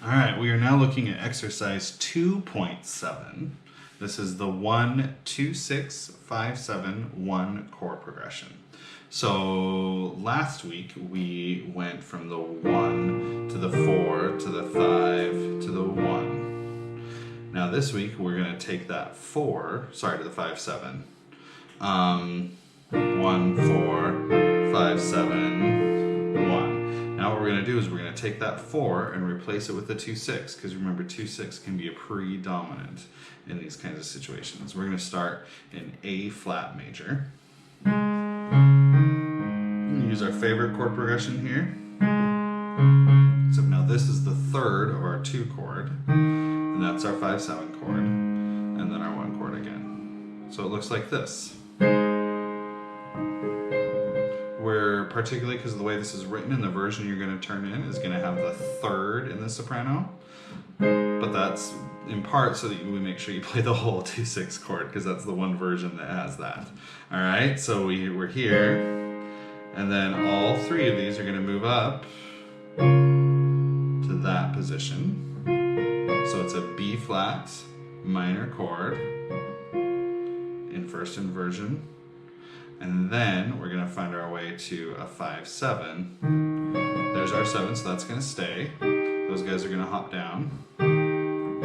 All right, we are now looking at exercise 2.7. This is the 1, 2, 6, 5, 7, 1 chord progression. So last week we went from the 1 to the 4 to the 5 to the 1. Now this week we're going to take that 4, sorry, to the 5, 7. 1, 4, 5, 7, 1. Now what we're going to do is we're going to take that 4 and replace it with the 2, 6, because remember 2, 6 can be a predominant in these kinds of situations. We're going to start in A flat major. Use our favorite chord progression here. So now this is the third of our 2 chord, and that's our 5, 7 chord, and then our 1 chord again. So it looks like this. Where, particularly because of the way this is written and the version you're going to turn in is going to have the third in the soprano, but that's in part so that we make sure you play the whole 2, 6 chord, because that's the one version that has that. All right, so we're here, and then all 3 of these are going to move up to that position. So it's a B flat minor chord in first inversion. And then we're going to find our way to a 5, 7. There's our 7, so that's going to stay. Those guys are going to hop down and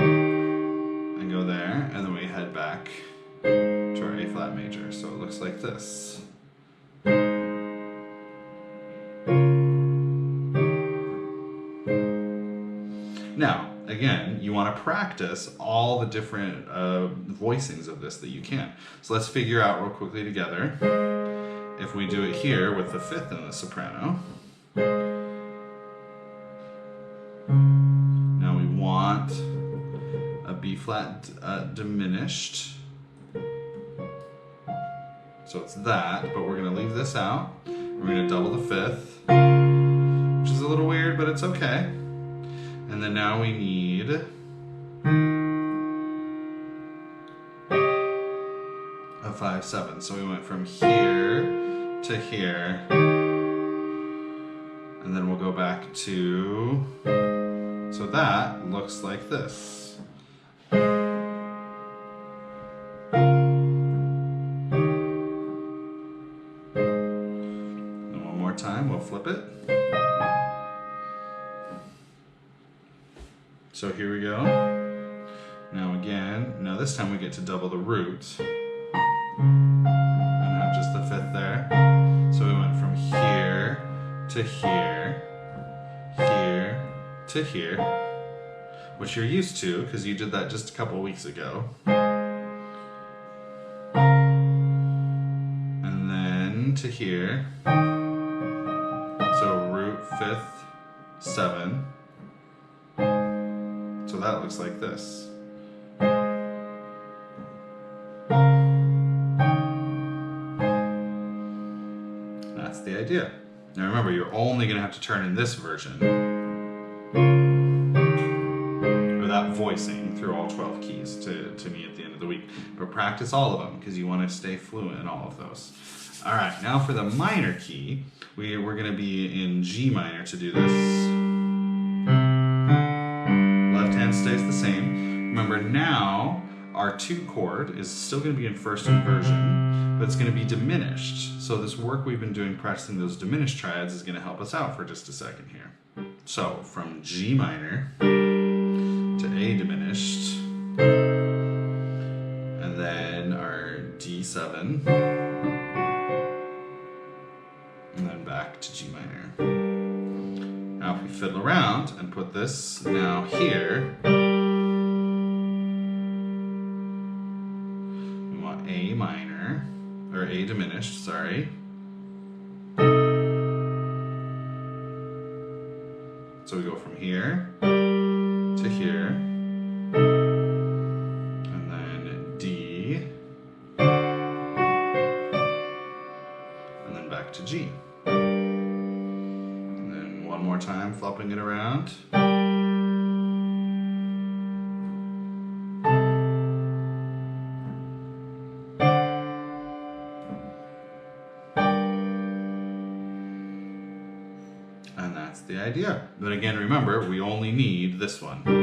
go there, and then we head back to our A flat major. So it looks like this. Now, again, you want to practice all the different voicings of this that you can. So let's figure out real quickly together. If we do it here with the 5th in the soprano, now we want a B flat diminished. So it's that, but we're going to leave this out. We're going to double the 5th, which is a little weird, but it's okay. And then now we need a 5, 7. So we went from here to here, and then we'll go back to, so that looks like this. And one more time, we'll flip it. So here we go. Now again, now this time we get to double the root. And not just the 5th there. So we went from here to here, here to here, which you're used to because you did that just a couple weeks ago. And then to here. So root, 5th, 7. So that looks like this. That's the idea. Now remember, you're only going to have to turn in this version, or that voicing through all 12 keys to me at the end of the week. But practice all of them because you want to stay fluent in all of those. All right, now for the minor key, we're going to be in G minor to do this. Stays the same. Remember, now our 2 chord is still going to be in first inversion, but it's going to be diminished. So this work we've been doing practicing those diminished triads is going to help us out for just a second here. So from G minor to A diminished, and then our D7, and then back to G minor. Now if we fiddle around and put this now here, we want A minor, or A diminished, sorry. So we go from here to here, and then D, and then back to G. One more time, flopping it around. And that's the idea. But again, remember, we only need this one.